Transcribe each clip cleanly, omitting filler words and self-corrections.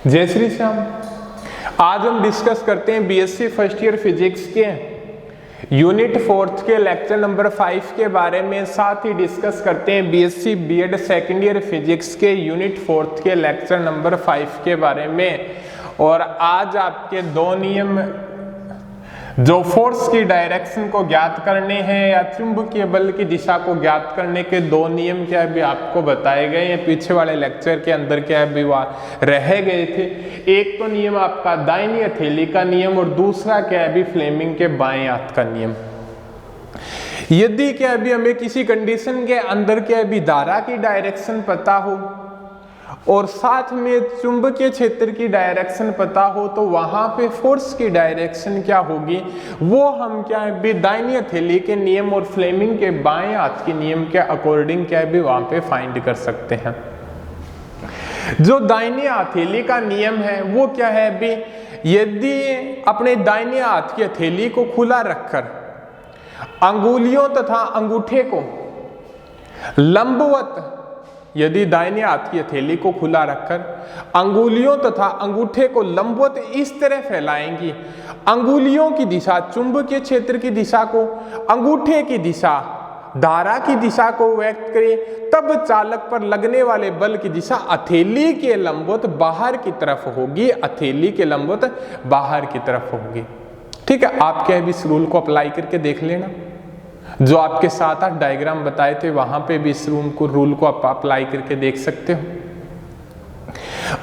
जय श्री श्याम। आज हम डिस्कस करते हैं बीएससी फर्स्ट ईयर फिजिक्स के यूनिट 4 के लेक्चर नंबर 5 के बारे में। साथ ही डिस्कस करते हैं BSc BEd second year physics के यूनिट 4 के लेक्चर नंबर 5 के बारे में। और आज आपके दो नियम जो फोर्स की डायरेक्शन को ज्ञात करने हैं या चुंबकीय बल की दिशा को ज्ञात करने के दो नियम क्या अभी आपको बताए गए हैं। पीछे वाले लेक्चर के अंदर क्या अभी रह गए थे। एक तो नियम आपका दाहिनी हथेली का नियम और दूसरा क्या अभी फ्लेमिंग के बाएं हाथ का नियम। यदि क्या अभी हमें किसी कंडीशन के अंदर क्या अभी धारा की डायरेक्शन पता हो और साथ में चुंबकीय क्षेत्र की डायरेक्शन पता हो तो वहां पे फोर्स की डायरेक्शन क्या होगी वो हम क्या है दाहिनी हथेली के नियम और फ्लेमिंग के बाएं हाथ के नियम के अकॉर्डिंग क्या है वहां पे फाइंड कर सकते हैं। जो दाहिनी हथेली का नियम है वो क्या है अभी, यदि अपने दाहिने हाथ की हथेली को खुला रखकर अंगुलियों तथा अंगूठे को लंबवत, यदि दाहिने हाथ की हथेली को खुला रखकर अंगुलियों तथा अंगूठे को लंबवत इस तरह फैलाएंगी, अंगुलियों की दिशा चुंबकीय क्षेत्र की दिशा को, अंगूठे की दिशा धारा की दिशा को व्यक्त करें, तब चालक पर लगने वाले बल की दिशा हथेली के लंबवत बाहर की तरफ होगी, हथेली के लंबवत बाहर की तरफ होगी। ठीक है, आप क्या इस रूल को अप्लाई करके देख लेना। जो आपके साथ आप डायग्राम बताए थे वहां पे भी इस रूल को आप अप्लाई करके देख सकते हो।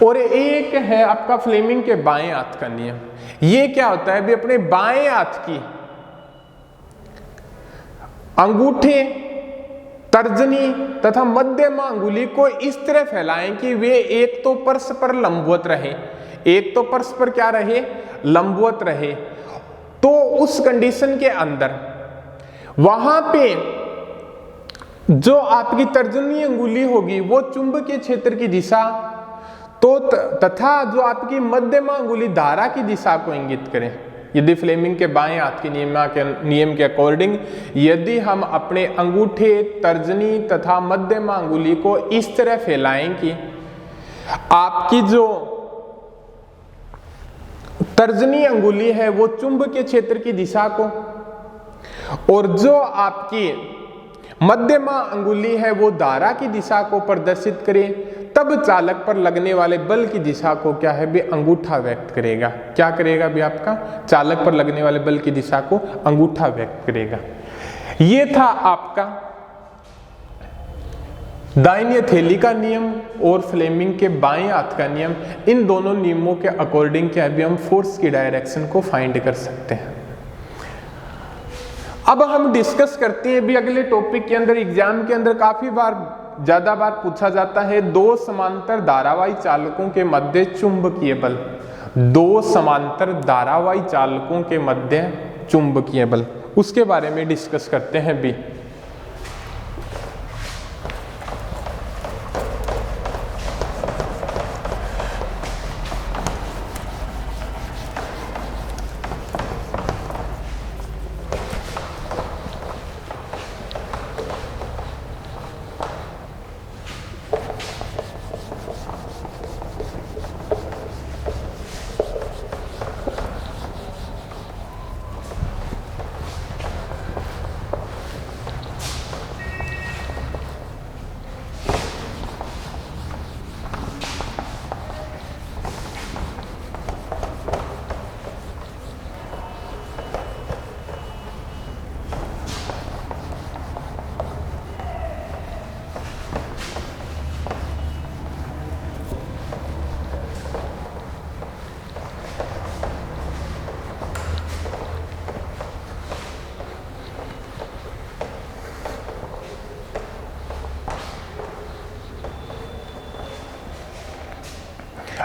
और एक है आपका फ्लेमिंग के बाएं हाथ का नियम। ये क्या होता है, भी अपने बाएं हाथ की अंगूठे, तर्जनी तथा मध्यमा अंगुली को इस तरह फैलाएं कि वे एक तो परस्पर लंबवत रहे, एक तो परस्पर क्या रहे, लंबवत रहे। तो उस कंडीशन के अंदर वहां पे जो आपकी तर्जनी अंगुली होगी वो चुंबकीय क्षेत्र की दिशा तो तथा जो आपकी मध्यमा अंगुली धारा की दिशा को इंगित करें। यदि फ्लेमिंग के बाएं हाथ के नियम के अकॉर्डिंग यदि हम अपने अंगूठे, तर्जनी तथा मध्यमा अंगुली को इस तरह फैलाएं कि आपकी जो तर्जनी अंगुली है वो चुंबकीय क्षेत्र की दिशा को और जो आपकी मध्यमा अंगुली है वो धारा की दिशा को प्रदर्शित करे, तब चालक पर लगने वाले बल की दिशा को क्या है भी अंगूठा व्यक्त करेगा। क्या करेगा भी आपका, चालक पर लगने वाले बल की दिशा को अंगूठा व्यक्त करेगा। ये था आपका दाहिनी हथेली का नियम और फ्लेमिंग के बाएं हाथ का नियम। इन दोनों नियमों के अकॉर्डिंग क्या है हम फोर्स की डायरेक्शन को फाइंड कर सकते हैं। अब हम डिस्कस करते हैं भी अगले टॉपिक के अंदर। एग्जाम के अंदर काफी बार ज्यादा बार पूछा जाता है दो समांतर धारावाही चालकों के मध्य चुंबकीय बल। दो समांतर धारावाही चालकों के मध्य चुंबकीय बल, उसके बारे में डिस्कस करते हैं भी।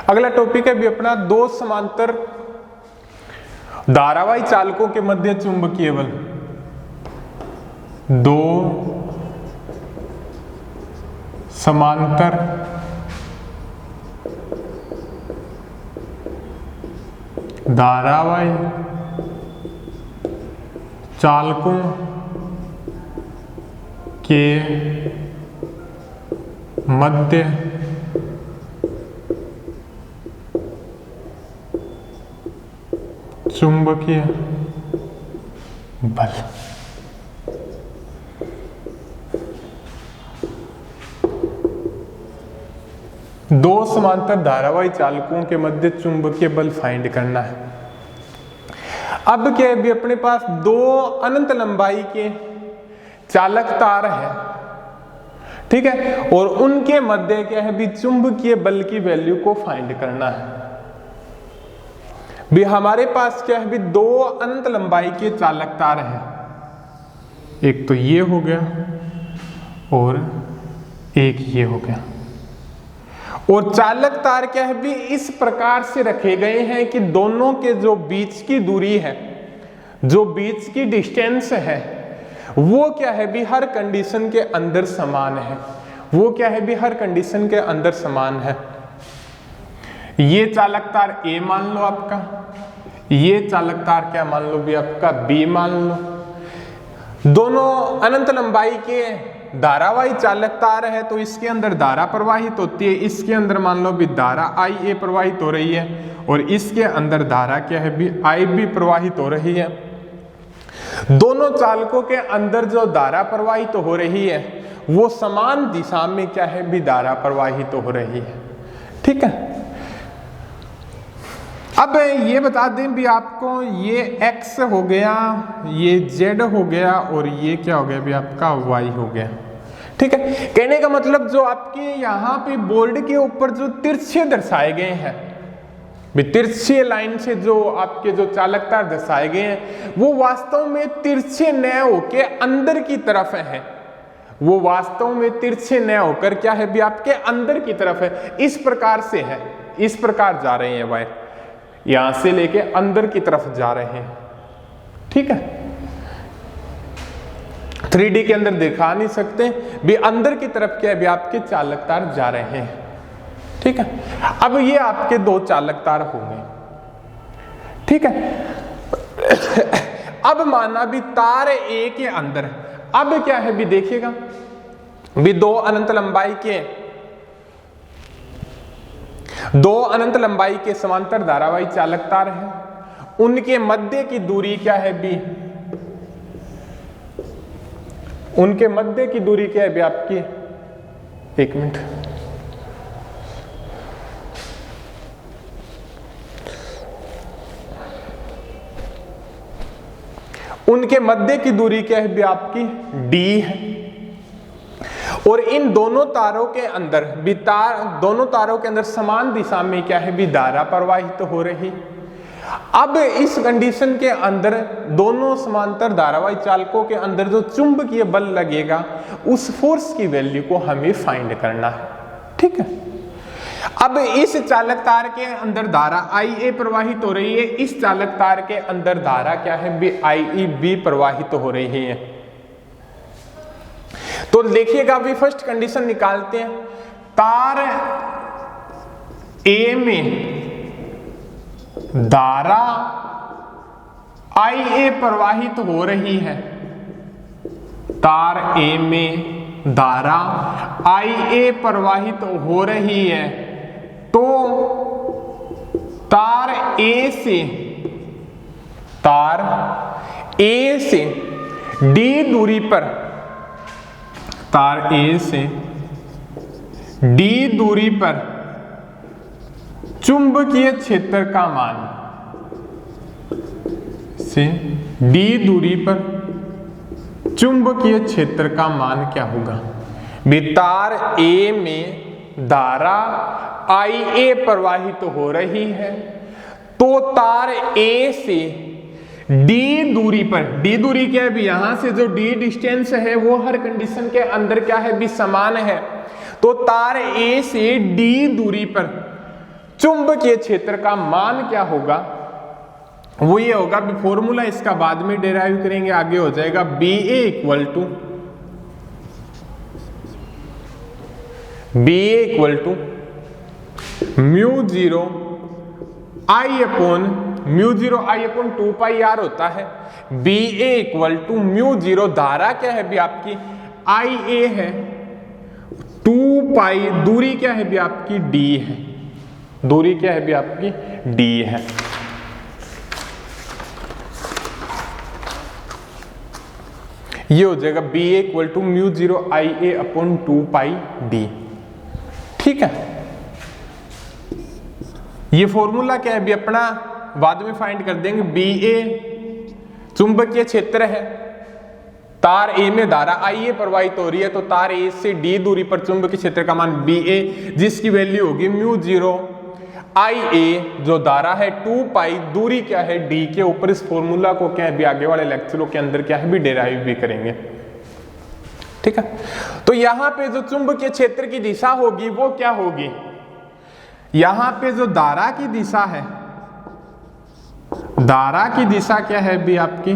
अगला टॉपिक है भी अपना दो समांतर धारावाही चालकों के मध्य चुंबकीय बल। दो समांतर धारावाही चालकों के मध्य चुंबकीय बल। दो समांतर धारावाही चालकों के मध्य चुंबकीय बल फाइंड करना है। अब क्या है भी अपने पास दो अनंत लंबाई के चालक तार है, ठीक है, और उनके मध्य क्या है भी चुंबकीय बल की वैल्यू को फाइंड करना है। भी हमारे पास क्या है भी दो अनंत लंबाई के चालक तार हैं, एक तो ये हो गया और एक ये हो गया, और चालक तार क्या है भी इस प्रकार से रखे गए हैं कि दोनों के जो बीच की दूरी है, जो बीच की डिस्टेंस है, वो क्या है भी हर कंडीशन के अंदर समान है। वो क्या है भी हर कंडीशन के अंदर समान है। ये चालक तार A मान लो आपका, ये चालक तार क्या मान लो भी आपका B मान लो। दोनों अनंत लंबाई के धारावाही चालक तार है, तो इसके अंदर धारा प्रवाहित होती है, इसके अंदर मान लो भी धारा IA प्रवाहित हो रही है, और इसके अंदर धारा क्या है भी IB प्रवाहित हो रही है। दोनों चालकों के अंदर जो धारा प्रवाहित हो रही है वो समान दिशा में क्या है भी धारा प्रवाहित हो रही है, ठीक है। अब ये बता दें भी आपको, ये X हो गया, ये Z हो गया, और ये क्या हो गया भी आपका Y हो गया, ठीक है। कहने का मतलब जो आपके यहाँ पे बोर्ड के ऊपर जो तिरछे दर्शाए गए हैं, तिरछे लाइन से जो आपके जो चालक तार दर्शाए गए हैं, वो वास्तव में तिरछे न होके अंदर की तरफ है। वो वास्तव में तिरछे न होकर क्या है भी आपके अंदर की तरफ है। इस प्रकार से है, इस प्रकार जा रहे हैं वायर, यहां से लेके अंदर की तरफ जा रहे हैं, ठीक है। 3D के अंदर दिखा नहीं सकते भी अंदर की तरफ क्या है भी आपके चालक तार जा रहे हैं, ठीक है। अब ये आपके दो चालक तार होंगे, ठीक है। अब माना भी तार A के अंदर, अब क्या है भी देखिएगा भी दो अनंत लंबाई के समांतर धारावाही चालक तार हैं, उनके मध्य की दूरी क्या है भी, उनके मध्य की दूरी क्या है भी आपकी, एक मिनट, उनके मध्य की दूरी क्या है भी आपकी D है, और इन दोनों तारों के अंदर भी दोनों तारों के अंदर समान दिशा में क्या है भी धारा प्रवाहित हो रही। अब इस कंडीशन के अंदर दोनों समांतर धारावाही चालकों के अंदर जो चुंबकीय बल लगेगा, उस फोर्स की वैल्यू को हमें फाइंड करना है, ठीक है। अब इस चालक तार के अंदर धारा IA प्रवाहित हो रही है, इस चालक तार के अंदर धारा क्या है भी IB प्रवाहित हो रही है। तो देखिएगा अभी फर्स्ट कंडीशन निकालते हैं। तार A में धारा IA प्रवाहित हो रही है, तार A में धारा IA प्रवाहित हो रही है, तो तार A से D दूरी पर, तार A से D दूरी पर चुंबकीय क्षेत्र का मान, से D दूरी पर चुंबकीय क्षेत्र का मान क्या होगा। तार A में धारा IA प्रवाहित हो रही है, तो तार A से D दूरी पर, D दूरी क्या है भी यहां से जो D डिस्टेंस है वो हर कंडीशन के अंदर क्या है भी समान है, तो तार A से D दूरी पर चुंबकीय क्षेत्र का मान क्या होगा, वो ये होगा भी फॉर्मूला इसका बाद में डिराइव करेंगे, आगे हो जाएगा BA इक्वल टू म्यू0 I अपॉन 2 पाई R होता है। BA इक्वल टू म्यू0, धारा क्या है भी आपकी IA है, 2 पाई दूरी क्या है भी आपकी D है, दूरी क्या है भी आपकी D है। ये हो जाएगा B A equal to mu 0 I A upon 2 pi D. ठीक है, ये फॉर्मूला क्या है भी अपना बाद में फाइंड कर देंगे। बी ए चुंबकीय क्षेत्र है, तार ए में धारा आई ए प्रवाहित हो रही है, तो तार ए से डी दूरी पर चुंबकीय क्षेत्र का मान बी ए, जिसकी वैल्यू होगी म्यू 0 आई ए, जो धारा है 2 पाई, दूरी क्या है डी के ऊपर। इस फॉर्मूला को क्या है भी आगे वाले लेक्चरों के अंदर क्या है भी डेराइव भी करेंगे। ठीक है, तो यहां पे जो चुंबकीय क्षेत्र की दिशा होगी वो क्या होगी, यहां पे जो धारा की दिशा है, धारा की दिशा क्या है भी आपकी,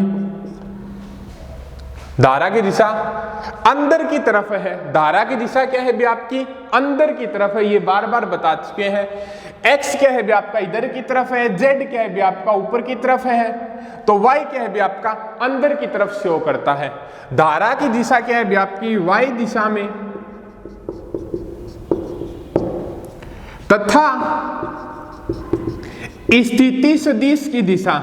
धारा की दिशा अंदर की तरफ है। धारा की दिशा क्या है भी आपकी अंदर की तरफ है, ये बार बार बता चुके हैं। x क्या है भी आपका इधर की तरफ है, z क्या है भी आपका ऊपर की तरफ है, तो y क्या है भी आपका अंदर की तरफ शो करता है। धारा की दिशा क्या है भी आपकी y दिशा में, तथा स्थिति सदिश की दिशा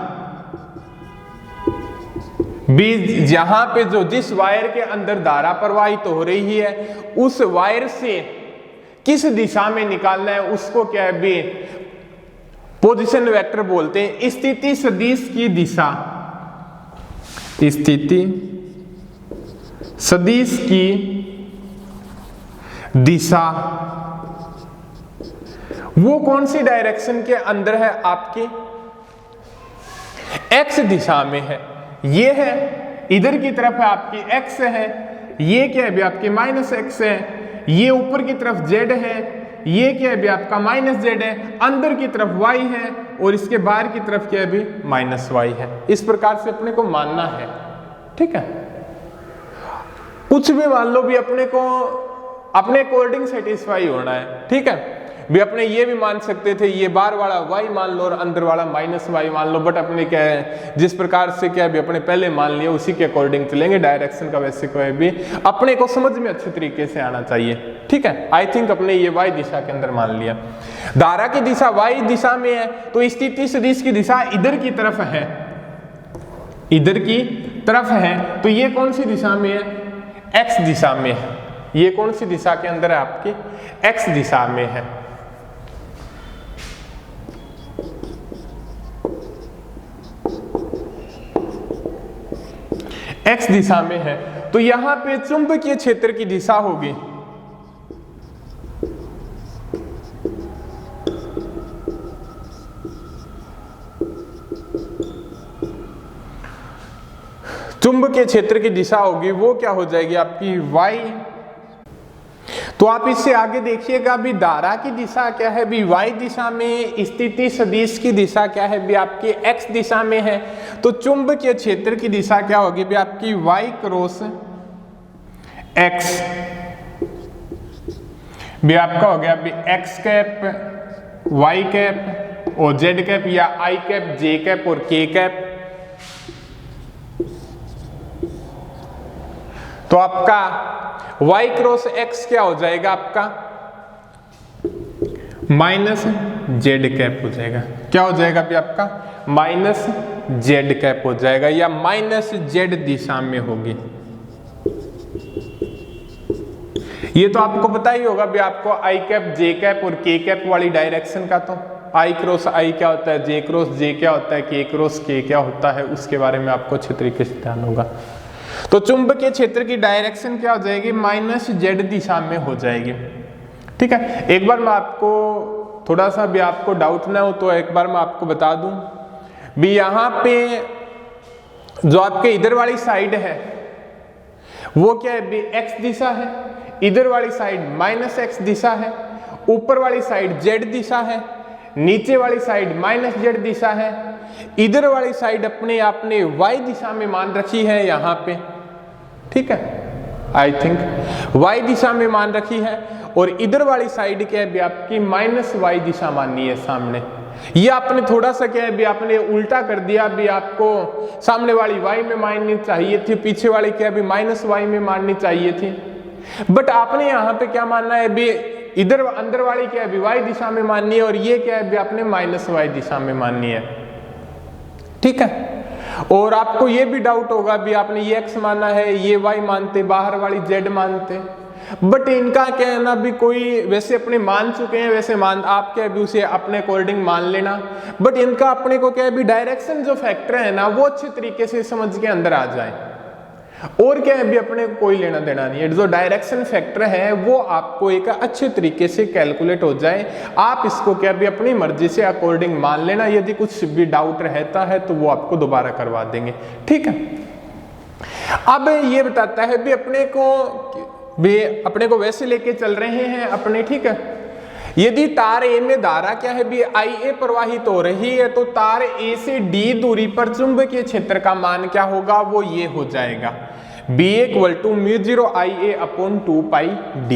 भी, जहां पे जो जिस वायर के अंदर धारा प्रवाहित हो रही है उस वायर से किस दिशा में निकालना है उसको क्या है भी पोजीशन वेक्टर बोलते हैं। स्थिति सदिश की दिशा, स्थिति सदिश की दिशा वो कौन सी डायरेक्शन के अंदर है, आपकी x दिशा में है। ये है इधर की तरफ है आपकी x है, ये क्या है भी आपकी -x है, ये ऊपर की तरफ z है, ये क्या है भी आपका -z है, अंदर की तरफ y है और इसके बाहर की तरफ क्या है भी -y है। इस प्रकार से अपने को मानना है। ठीक है, कुछ भी मान लो भी अपने को अपने अकॉर्डिंग सेटिस्फाई होना है। ठीक है, भी अपने ये भी मान सकते थे ये बाहर वाला y मान लो और अंदर वाला -y मान लो, बट अपने क्या है जिस प्रकार से क्या भी अपने पहले मान लिया उसी के अकॉर्डिंग चलेंगे। डायरेक्शन का वैसे कोई भी अपने को समझ में अच्छे तरीके से आना चाहिए। ठीक है, आई थिंक अपने ये y दिशा के अंदर मान लिया। धारा की दिशा y दिशा में है, तो स्थिति सदिश की दिशा इधर की तरफ है, इधर की तरफ है, तो ये कौन सी दिशा में है, x दिशा में है। ये कौन सी दिशा के अंदर है, आपकी x दिशा में है। x दिशा में है, तो यहां पे चुंबकीय क्षेत्र की दिशा होगी चुंबकीय क्षेत्र की दिशा होगी वो क्या हो जाएगी आपकी y। तो आप इससे आगे देखिएगा भी धारा की दिशा क्या है भी y दिशा में, स्थिति सदिश की दिशा क्या है भी आपकी x दिशा में है, तो चुंबकीय क्षेत्र की दिशा क्या होगी भी आपकी y क्रॉस x भी आपका हो गया भी x कैप y कैप और z कैप या i कैप j कैप और k कैप। तो आपका y क्रॉस x क्या हो जाएगा आपका -z कैप हो जाएगा। क्या हो जाएगा भी आपका -z कैप हो जाएगा या -z दिशा में होगी। ये तो आपको पता ही होगा भी आपको i कैप j कैप और k कैप वाली डायरेक्शन का, तो i क्रॉस i क्या होता है, j क्रॉस j क्या होता है, k क्रॉस k क्या होता है, उसके बारे में आपको अच्छे तरीके से ध्यान होगा। तो चुंबकीय क्षेत्र की डायरेक्शन क्या हो जाएगी -z दिशा में हो जाएगी। ठीक है, एक बार मैं आपको थोड़ा सा भी आपको डाउट ना हो तो एक बार मैं आपको बता दूं भी यहाँ पे जो आपके इधर वाली साइड है वो क्या है भी x दिशा है, इधर वाली साइड -x दिशा है, ऊपर वाली साइड z दिशा है, नीचे वाली साइड -z दिशा है, इधर वाली साइड अपने आपने y दिशा में मान रखी है यहाँ पे। ठीक है, आई थिंक y दिशा में मान रखी है और इधर वाली साइड क्या है भी आपकी -y दिशा माननी है सामने। ये आपने थोड़ा सा क्या है भी आपने उल्टा कर दिया, भी आपको सामने वाली y में माननी चाहिए थी, पीछे वाली क्या है भी -y में माननी चाहिए थी, बट आपने यहाँ पे क्या मानना है भी इधर अंदर वाली क्या है भी y दिशा में माननी है और ये क्या है भी आपने -y दिशा में माननी है। ठीक है, और आपको ये भी डाउट होगा भी आपने ये x माना है, ये y मानते, बाहर वाली z मानते, बट इनका क्या है ना भी कोई वैसे अपने मान चुके हैं, वैसे मान आप क्या भी उसे अपने अकॉर्डिंग मान लेना, बट इनका अपने को क्या है भी डायरेक्शन जो फैक्टर है ना वो अच्छे तरीके से समझ के अंदर आ जाए, और क्या है भी अपने को कोई लेना देना नहीं है। जो डायरेक्शन फैक्टर है वो आपको एक अच्छे तरीके से कैलकुलेट हो जाए, आप इसको क्या भी अपनी मर्जी से अकॉर्डिंग मान लेना, यदि कुछ भी डाउट रहता है तो वो आपको दोबारा करवा देंगे, ठीक है। अब ये बताता है भी अपने को वैसे लेके चल रहे हैं अपने, ठीक है। यदि तार ए में धारा क्या है भी IA प्रवाहित हो रही है तो तार ए से D दूरी पर चुंबकीय क्षेत्र का मान क्या होगा, वो ये हो जाएगा B = μ0 IA/2πD।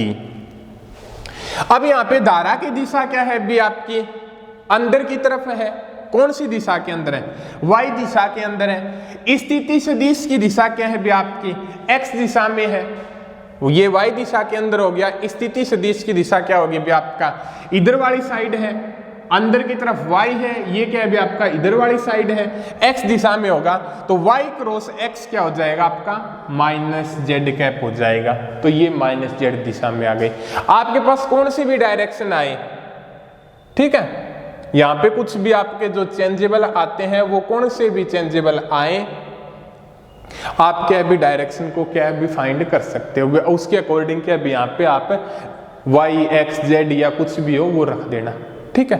अब यहाँ पे धारा की दिशा क्या है भी आपकी अंदर की तरफ है, कौन सी दिशा के अंदर है, Y दिशा के अंदर है। स्थिति सदिश की दिशा क्या है भी आपकी X दिशा में है, ये Y दिशा के अंदर हो गया। स्थिति सदिश की दिशा क्या होगी भी आपका इधर वाली साइड है, अंदर की तरफ Y है, ये क्या है भी आपका इधर वाली साइड है, X दिशा में होगा तो Y क्रॉस X क्या हो जाएगा आपका -z हो जाएगा, तो ये -z दिशा में आ गई। आपके पास कौन सी भी डायरेक्शन आए, ठीक है, यहाँ पे कुछ भी आपके जो चेंजेबल आते हैं वो कौन से भी चेंजेबल आए, आप क्या भी डायरेक्शन को क्या भी फाइंड कर सकते हो, उसके अकॉर्डिंग क्या भी यहाँ पे आप y x z या कुछ भी हो वो रख देना, ठीक है।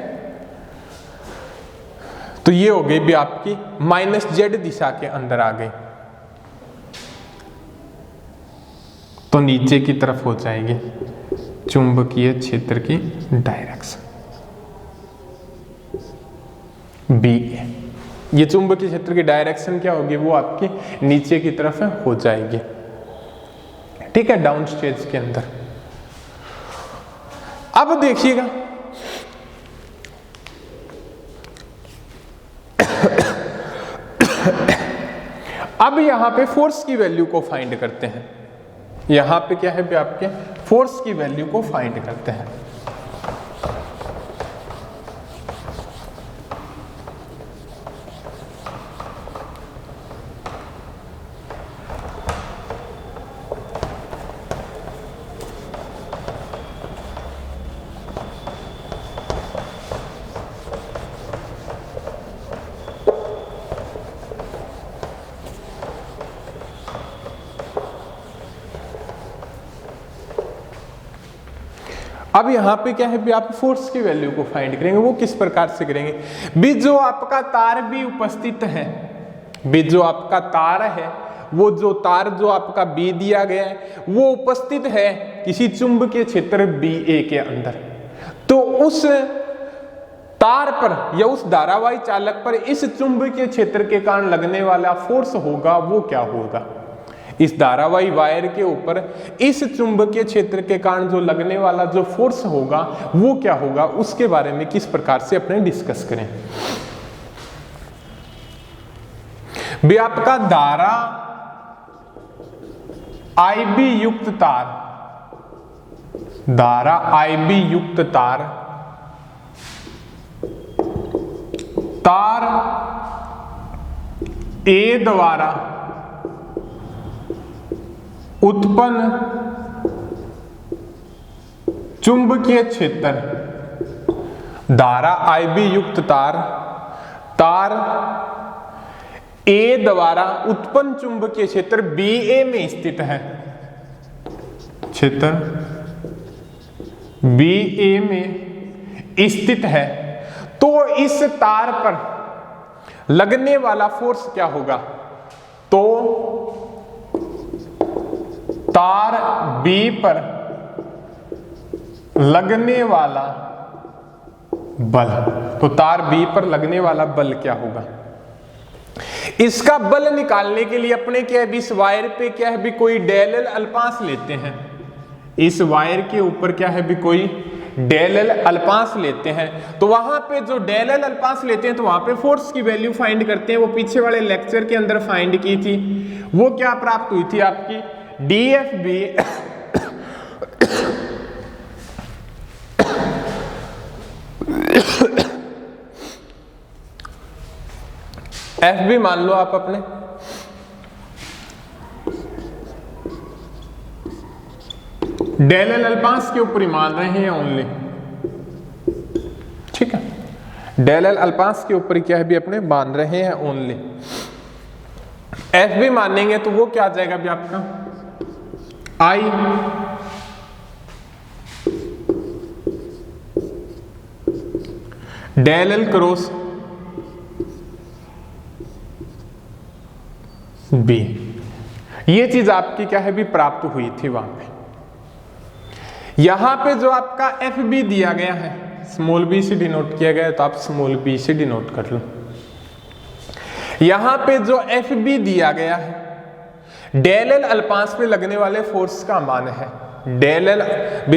तो ये हो गई भी आपकी -z दिशा के अंदर आ गई, तो नीचे की तरफ हो जाएगी चुंबकीय क्षेत्र की डायरेक्शन BA। ये चुंबकीय क्षेत्र की डायरेक्शन क्या होगी, वो आपकी नीचे की तरफ हो जाएगी, ठीक है, डाउन स्टेज के अंदर। अब देखिएगा अब यहां पे फोर्स की वैल्यू को फाइंड करते हैं, यहां पे क्या है भी आपके फोर्स की वैल्यू को फाइंड करते हैं। अब यहाँ पे क्या है भी आप फोर्स की वैल्यू को फाइंड करेंगे, वो किस प्रकार से करेंगे भी जो आपका तार भी उपस्थित है, भी जो आपका तार है वो जो तार जो आपका B दिया गया है वो उपस्थित है किसी चुंबकीय क्षेत्र BA के अंदर, तो उस तार पर या उस धारावाही चालक पर इस चुंबकीय क्षेत्र के कारण लगने वाला फोर्स होगा वो क्या होगा, इस धारावाही वायर के ऊपर इस चुंबकीय क्षेत्र के कारण जो लगने वाला जो फोर्स होगा वो क्या होगा, उसके बारे में किस प्रकार से अपने डिस्कस करें। भी आपका धारा IB युक्त तार, धारा IB युक्त तार, तार A द्वारा उत्पन्न चुंबकीय क्षेत्र, धारा IB युक्त तार, तार A द्वारा उत्पन्न चुंबकीय क्षेत्र BA में स्थित है, क्षेत्र BA में स्थित है, तो इस तार पर लगने वाला फोर्स क्या होगा, तो तार B पर लगने वाला बल, तो तार B पर लगने वाला बल क्या होगा, इसका बल निकालने के लिए अपने क्या है भी इस वायर पे क्या है भी कोई डेल अल्पांश लेते हैं, इस वायर के ऊपर क्या है भी कोई डेल अल्पांश लेते हैं, तो वहां पे जो डेल अल्पांश लेते हैं तो वहां पे फोर्स की वैल्यू फाइंड करते हैं, वो पीछे वाले लेक्चर के अंदर फाइंड की थी, वो क्या प्राप्त हुई थी आपकी DFB एफ भी मान लो आप अपने, डेल एल अल्पांश के ऊपर ही मान रहे हैं ओनली, ठीक है, डेल एल अल्पांश के ऊपर क्या है भी अपने मान रहे हैं ओनली। एफ भी मानेंगे तो वो क्या आ जाएगा भी आपका आई डेल एल क्रॉस बी, ये चीज आपकी क्या है भी प्राप्त हुई थी वहां पे। यहां पे जो आपका एफ बी दिया गया है, स्मॉल बी से डिनोट किया गया है, तो आप स्मॉल बी से डिनोट कर लो। यहां पे जो एफ बी दिया गया है डेल एल अल्पांश पे लगने वाले फोर्स का मान है, डेल एल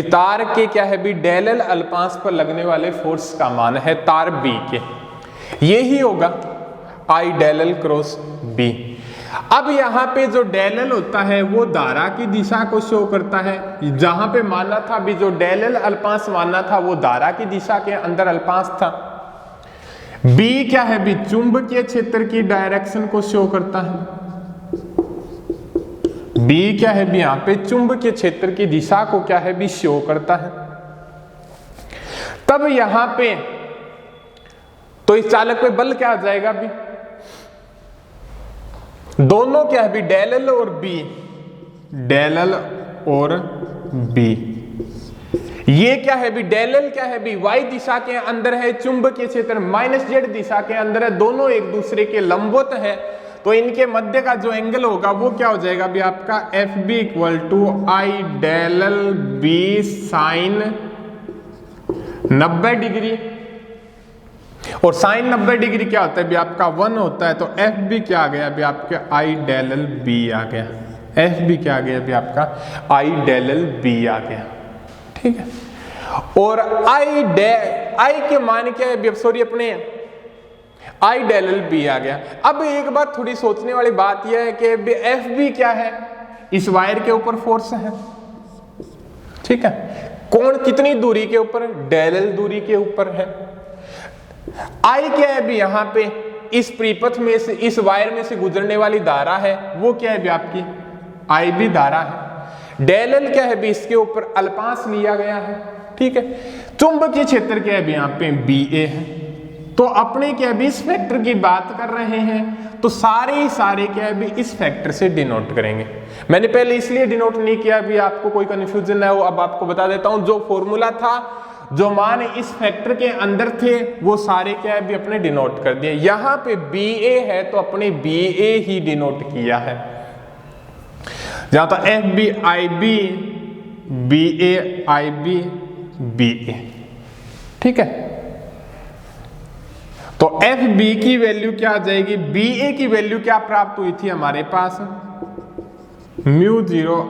तार के क्या है भी डेल एल अल्पांश पर लगने वाले फोर्स का मान है तार बी के, यही होगा आई डेल एल क्रॉस बी। अब यहां पे जो डेल एल होता है वो धारा की दिशा को शो करता है, जहां पे माना था भी जो डेल एल अल्पांश माना था वो धारा की दिशा के अंदर अल्पांश था। बी क्या है भी चुंबकीय क्षेत्र की डायरेक्शन को शो करता है, बी क्या है भी यहां पे चुंबकीय क्षेत्र की दिशा को क्या है भी शो करता है। तब यहां पे तो इस चालक पे बल क्या आ जाएगा भी, दोनों क्या है भी डेल एल और बी, डेल एल और बी, ये क्या है भी डेल एल क्या है भी वाई दिशा के अंदर है, चुंबकीय क्षेत्र माइनस जेड दिशा के अंदर है, दोनों एक दूसरे के लंबवत है, तो इनके मध्य का जो एंगल होगा वो क्या हो जाएगा भी आपका F B equal to I del L B sine 90 degree, और साइन 90 डिग्री क्या होता है भी आपका 1 होता है, तो एफ बी क्या आ गया भी आपके आई डेल एल बी आ गया, एफ बी क्या आ गया भी आपका आई डेल एल बी आ गया, ठीक है। और आई के मान क्या है, सॉरी अपने आई डेल एल बी आ गया। अब एक बात थोड़ी सोचने वाली बात यह है कि एफ बी क्या है, इस वायर के ऊपर फोर्स है, ठीक है, कौन कितनी दूरी के ऊपर, डेल एल दूरी के ऊपर है। आई क्या है भी यहां पे इस परिपथ में से, इस वायर में से गुजरने वाली धारा है, वो क्या है भी आपकी आई बी धारा है। डेल एल क्या है भी इसके ऊपर अल्पांश लिया गया है, ठीक है। चुंबकीय क्षेत्र क्या है भी यहां पे बी ए है, तो अपने क्या भी इस फैक्टर की बात कर रहे हैं, तो सारे क्या है भी इस फैक्टर से डिनोट करेंगे। मैंने पहले इसलिए डिनोट नहीं किया भी आपको कोई कंफ्यूजन ना हो, अब आपको बता देता हूं, जो फॉर्मूला था, जो मान इस फैक्टर के अंदर थे, वो सारे क्या है भी अपने डिनोट कर दिए। यहां पे बी ए है तो अपने बी ए ही डिनोट किया है, जहां तो F B I B, B A I B, B A, ठीक है। तो एफ बी की वैल्यू क्या आ जाएगी, बी ए की वैल्यू क्या प्राप्त हुई थी हमारे पास, mu 0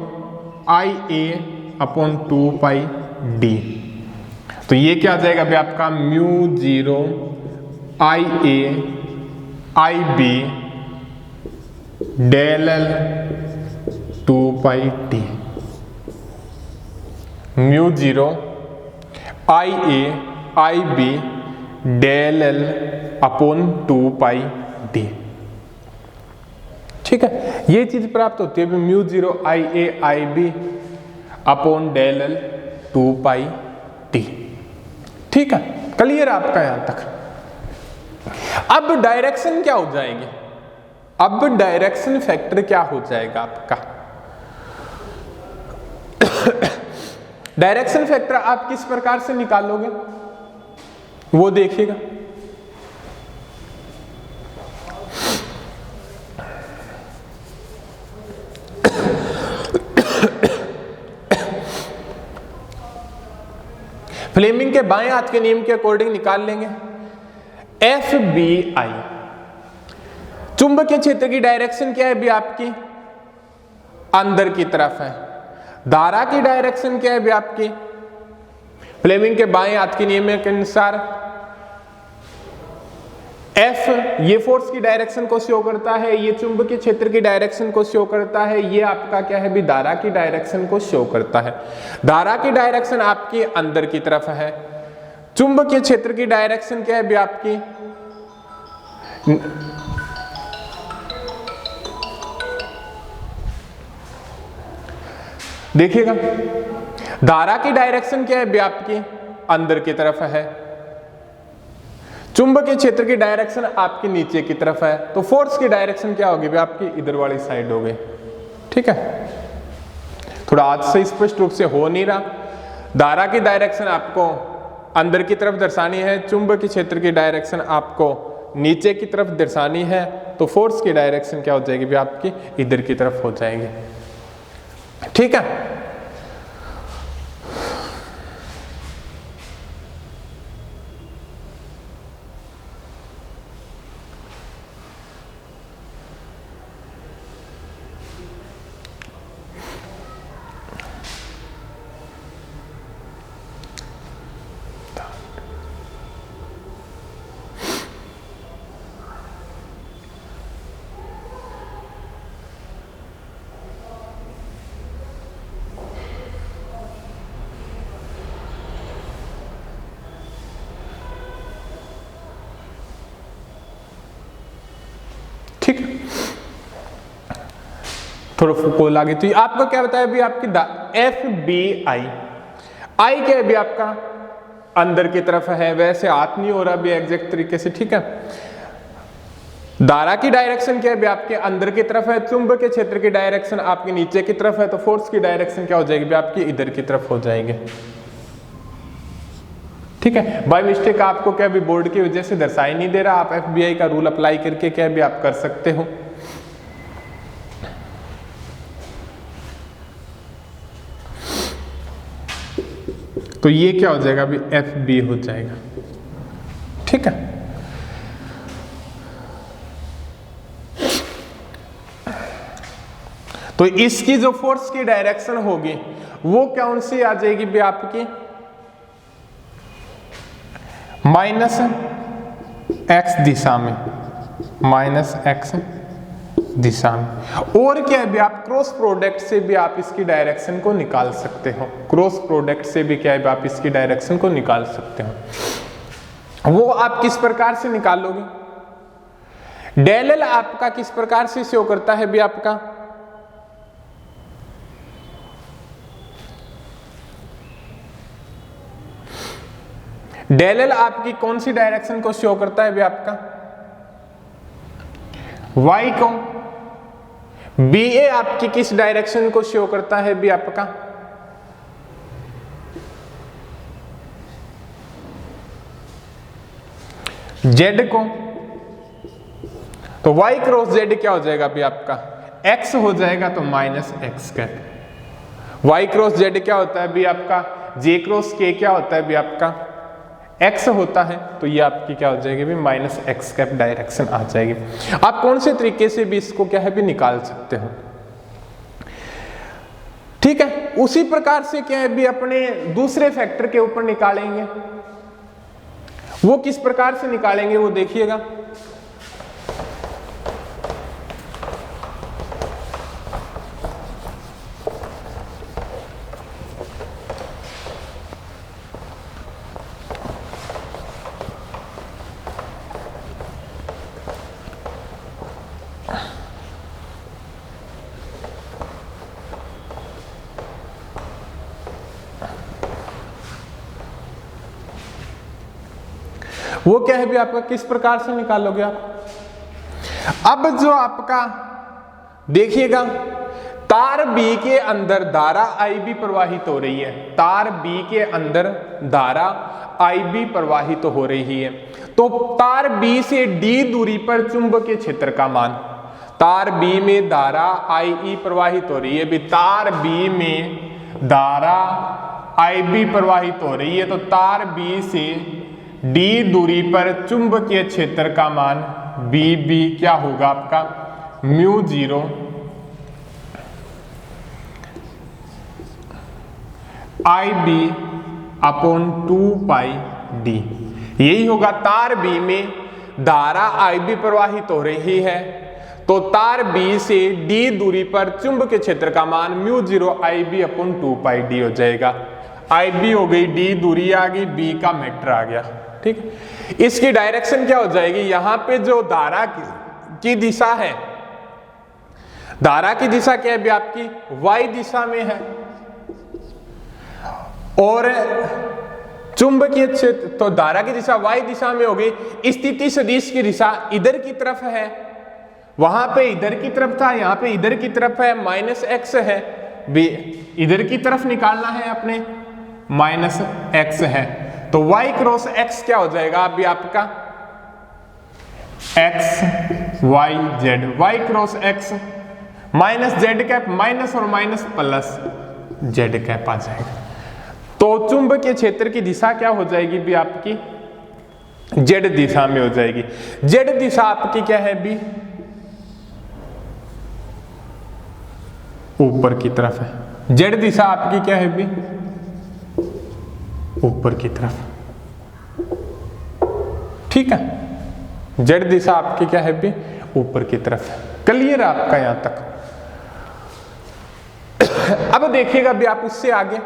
I A upon 2 pi D, तो ये क्या आ जाएगा भाई आपका mu 0 I A I B del L 2 pi D, mu 0 I A I B del L upon 2 pi D, ठीक है। ये चीज प्राप्त होती है mu 0 I A I B upon del L 2 pi D, ठीक है। क्लियर आपका यहां तक। अब डायरेक्शन क्या हो जाएगी, अब डायरेक्शन फैक्टर क्या हो जाएगा आपका। डायरेक्शन फैक्टर आप किस प्रकार से निकालोगे वो देखिएगा। फ्लेमिंग के बाएं हाथ के नियम के अकॉर्डिंग निकाल लेंगे। एफ बी आई, चुंबकीय क्षेत्र की डायरेक्शन क्या है भी आपकी अंदर की तरफ है, धारा की डायरेक्शन क्या है भी आपकी फ्लेमिंग के बाएं हाथ के नियम के अनुसार एफ ये फोर्स की डायरेक्शन को शो करता है, ये चुंबकीय क्षेत्र की डायरेक्शन को शो करता है, ये आपका क्या है भी धारा की डायरेक्शन को शो करता है। धारा की डायरेक्शन आपकी अंदर की तरफ है, चुंबकीय क्षेत्र की डायरेक्शन क्या है भी आपकी देखिएगा धारा की डायरेक्शन क्या है भी आपकी अंदर की तरफ है, चुंबकीय क्षेत्र की डायरेक्शन आपकी नीचे की तरफ है, तो फोर्स की डायरेक्शन क्या होगी भी आपकी इधर वाली साइड होगी। ठीक है, थोड़ा आज से स्पष्ट रूप से हो नहीं रहा। धारा की डायरेक्शन आपको अंदर की तरफ दर्शानी है, चुंबकीय क्षेत्र की डायरेक्शन आपको नीचे की तरफ दर्शानी है, तो फोर्स की डायरेक्शन क्या हो जाएगी भी आपकी इधर की तरफ हो जाएगी। ठीक है, ठीक है, थोड़ा फोकल आगे। तो आपका क्या बताया भी आपकी एफ बी आई, आई क्या है भी आपका अंदर की तरफ है, वैसे हाथ नहीं हो रहा भी एग्जैक्ट तरीके से। ठीक है, धारा की डायरेक्शन क्या है भी आपके अंदर की तरफ है, चुंबकीय क्षेत्र की डायरेक्शन आपके नीचे की तरफ है, तो फोर्स की डायरेक्शन क्या हो जाएगी भी आपकी इधर की तरफ हो जाएगी। ठीक है, बाय मिस्टेक आपको क्या भी बोर्ड की वजह से दर्शाई नहीं दे रहा, आप एफबीआई का रूल अप्लाई करके क्या भी आप कर सकते हो। तो ये क्या हो जाएगा अभी एफ बी हो जाएगा। ठीक है, तो इसकी जो फोर्स की डायरेक्शन होगी वो कौन सी आ जाएगी भी आपकी माइनस एक्स दिशा में, माइनस एक्स दिशा में। और क्या है भी आप क्रॉस प्रोडक्ट से भी आप इसकी डायरेक्शन को निकाल सकते हो, क्रॉस प्रोडक्ट से भी क्या है आप इसकी डायरेक्शन को निकाल सकते हो। वो आप किस प्रकार से निकालोगे, डेल एल आपका किस प्रकार से शो करता है भी आपका डेल एल आपकी कौन सी डायरेक्शन को शो करता है भी आपका वाई को, बी ए आपकी किस डायरेक्शन को शो करता है भी आपका जेड को, तो y क्रॉस जेड क्या हो जाएगा भी आपका x हो जाएगा, तो minus x cap. y cross Z क्या होता है भी आपका j क्रॉस k क्या होता है भी आपका x होता है, तो ये आपकी क्या हो जाएगी भी माइनस एक्स कैप डायरेक्शन आ जाएगी। आप कौन से तरीके से भी इसको क्या है भी निकाल सकते हो। ठीक है, उसी प्रकार से क्या है भी अपने दूसरे फैक्टर के ऊपर निकालेंगे, वो किस प्रकार से निकालेंगे वो देखिएगा। वो क्या है भी आपका किस प्रकार से निकालोगे आप। अब जो आपका देखिएगा तार बी के अंदर धारा आई बी प्रवाहित हो रही है, तार बी के अंदर धारा आई बी प्रवाहित हो रही है, तो तार बी से डी दूरी पर चुंबकीय क्षेत्र का मान, तार बी में धारा आई ई प्रवाहित हो रही है, भी तार बी में धारा आई बी प्रवाहित हो रही है, तो तार बी से डी दूरी पर चुंबकीय क्षेत्र का मान बी बी क्या होगा आपका म्यू जीरो आई बी अपॉन 2 पाई डी, यही होगा। तार बी में धारा आई बी प्रवाहित हो रही है, तो तार बी से डी दूरी पर चुंबकीय क्षेत्र का मान म्यू जीरो आई बी अपॉन 2 पाई डी हो जाएगा। आई बी हो गई, डी दूरी आ गई, बी का मीटर आ गया। ठीक है, इसकी डायरेक्शन क्या हो जाएगी, यहां पे जो धारा की दिशा है, धारा की दिशा क्या है भी आपकी वाई दिशा में है, और चुंबकीय क्षेत्र, तो धारा की दिशा y दिशा में होगी, स्थिति सदिश की दिशा इधर की तरफ है, वहां पे इधर की तरफ था, यहाँ पे इधर की तरफ है, -x है, इधर की तरफ निकालना है अपने, -x है, तो y क्रॉस x क्या हो जाएगा अभी आपका x y z, y cross x minus Z cap, minus और माइनस प्लस जेड कैप आ जाएगा। तो चुंबकीय क्षेत्र की दिशा क्या हो जाएगी भी आपकी जेड दिशा में हो जाएगी। जेड दिशा आपकी क्या है भी ऊपर की तरफ है, जेड दिशा आपकी क्या है भी ऊपर की तरफ, ठीक है, जेड दिशा आपकी क्या है भी ऊपर की तरफ है। क्लियर है आपका यहां तक। अब देखिएगा भी आप उससे आगे,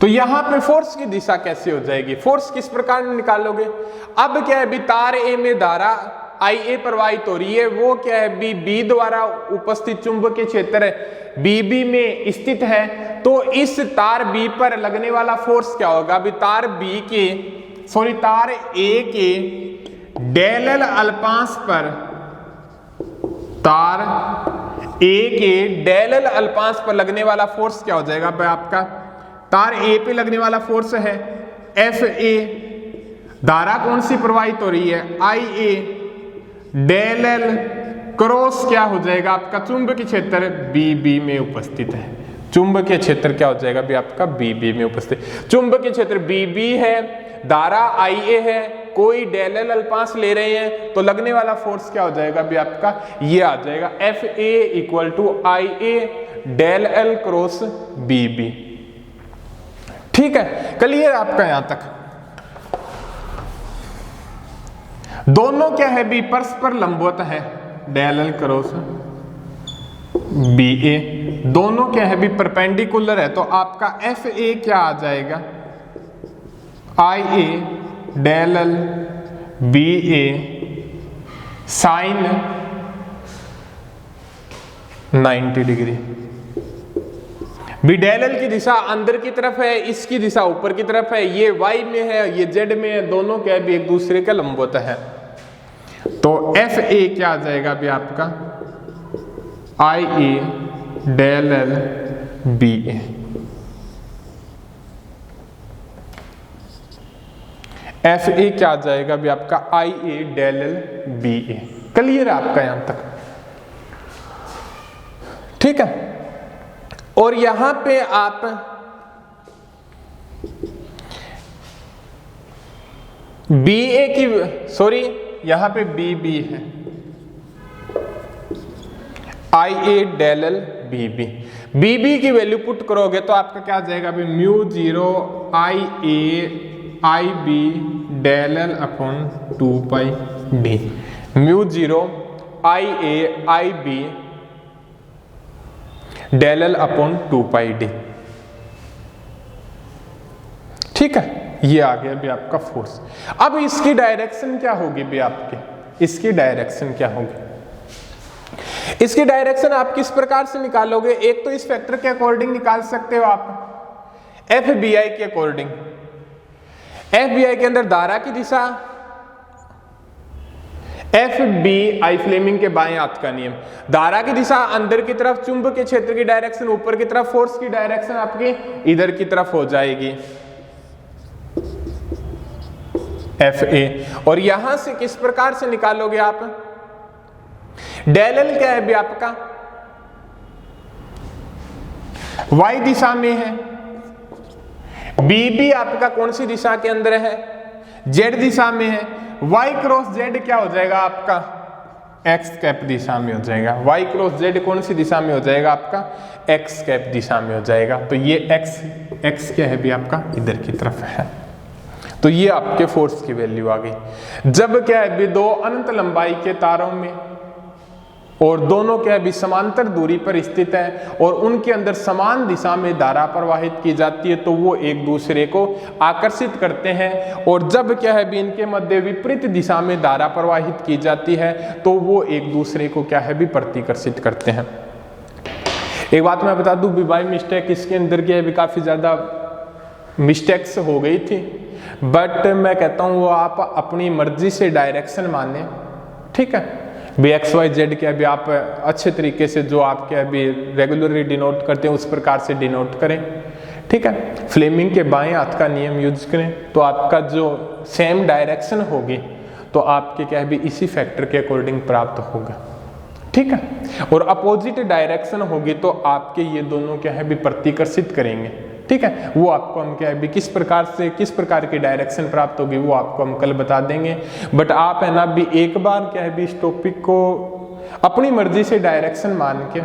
तो यहां पे फोर्स की दिशा कैसे हो जाएगी, फोर्स किस प्रकार निकालोगे। अब क्या है भी तार ए में धारा IA प्रवाहित हो रही है, वो क्या है बी द्वारा उपस्थित चुंबकीय क्षेत्र BB में स्थित है, तो इस तार B पर लगने वाला फोर्स क्या होगा। अभी तार A के डेल अल्पांश पर, तार A के डेल अल्पांश पर लगने वाला फोर्स क्या हो जाएगा भाई आपका, तार A पे लगने वाला फोर्स है FA, धारा कौन सी प्रवाहित हो रही है IA, डेल एल क्रॉस क्या हो जाएगा आपका चुंबकीय क्षेत्र BB में उपस्थित है, चुंबकीय क्षेत्र क्या हो जाएगा भी आपका BB में उपस्थित, चुंबकीय क्षेत्र BB है, धारा IA है, कोई डेल एल अल्पांश ले रहे हैं, तो लगने वाला फोर्स क्या हो जाएगा भी आपका ये आ जाएगा FA equal to IA del L cross BB। ठीक है, क्लियर आपका यहां तक। दोनों क्या है भी परस्पर लंबवत है, डेल एल क्रॉस BA, दोनों क्या है भी परपेंडिकुलर है, तो आपका FA क्या आ जाएगा IA del L BA sine 90 degree. भी डेल एल की दिशा अंदर की तरफ है, इसकी दिशा ऊपर की तरफ है, ये y में है, ये z में है, दोनों क्या भी एक दूसरे के लंबवत है, तो FA क्या आ जाएगा भी आपका IA del L BA। FA क्या आ जाएगा भी आपका IA del L BA। Clear है आपका यहां तक, ठीक है। और यहां पे आप BA की, सॉरी यहां पे BB है, IA डेल एल BB की वैल्यू पुट करोगे तो आपका क्या आ जाएगा अभी μ0 IA IB del L upon 2πD, μ0 IA IB del L upon 2πD। ठीक है, ये आ गया भी आपका फोर्स। अब इसकी डायरेक्शन क्या होगी भी आपके, इसकी डायरेक्शन क्या होगी, इसकी डायरेक्शन आप किस प्रकार से निकालोगे। एक तो इस फैक्टर के अकॉर्डिंग निकाल सकते हो आप, FBI के अकॉर्डिंग। FBI के अंदर धारा की दिशा FBI फ्लेमिंग के बाएं हाथ का नियम, धारा की दिशा अंदर की तरफ, चुंबकीय क्षेत्र की डायरेक्शन ऊपर की तरफ, फोर्स की डायरेक्शन आपकी इधर की तरफ हो जाएगी FA। और यहां से किस प्रकार से निकालोगे आप, डेल एल क्या है भी आपका Y दिशा में है, BB आपका कौन सी दिशा के अंदर है, Z दिशा में है, Y क्रॉस Z क्या हो जाएगा आपका X कैप दिशा में हो जाएगा, Y क्रॉस Z कौन सी दिशा में हो जाएगा आपका X कैप दिशा में हो जाएगा, तो ये X क्या है भी आपका इधर की तरफ है। तो ये आपके फोर्स की वैल्यू आ गई। जब क्या है भी दो अनंत लंबाई के तारों में और दोनों क्या भी समांतर दूरी पर स्थित है और उनके अंदर समान दिशा में धारा प्रवाहित की जाती है, तो वो एक दूसरे को आकर्षित करते हैं। और जब क्या है भी इनके मध्य विपरीत दिशा में धारा प्रवाहित की जाती है, तो वो एक दूसरे को क्या है भी प्रतिकर्षित करते हैं। एक बात मैं बता दूं, बाय मिस्टेक इसके अंदर क्या है काफ़ी ज़्यादा मिस्टेक्स हो गई थी, बट मैं कहता हूँ वो आप अपनी मर्जी से डायरेक्शन माने, ठीक है। बी एक्स वाई जेड के अभी आप अच्छे तरीके से जो आपके अभी रेगुलरली डिनोट करते हैं उस प्रकार से डिनोट करें, ठीक है। फ्लेमिंग के बाएं हाथ का नियम यूज करें तो आपका जो सेम डायरेक्शन होगी तो आपके क्या है भी इसी फैक्टर के अकॉर्डिंग प्राप्त होगा, ठीक है। और अपोजिट डायरेक्शन होगी तो आपके ये दोनों क्या है भी प्रतिकर्षित करेंगे, ठीक है। वो आपको हम क्या है भी किस प्रकार की डायरेक्शन प्राप्त होगी वो आपको हम कल बता देंगे। बट आप है ना भी एक बार क्या है भी इस टॉपिक को अपनी मर्जी से डायरेक्शन मान के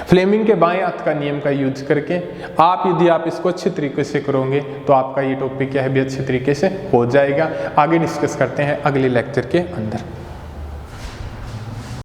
फ्लेमिंग के बाएं हाथ का नियम का यूज करके यदि आप इसको अच्छे तरीके से करोगे तो आपका ये टॉपिक क्या है भी अच्छे तरीके से हो जाएगा। आगे डिस्कस करते हैं अगले लेक्चर के अंदर।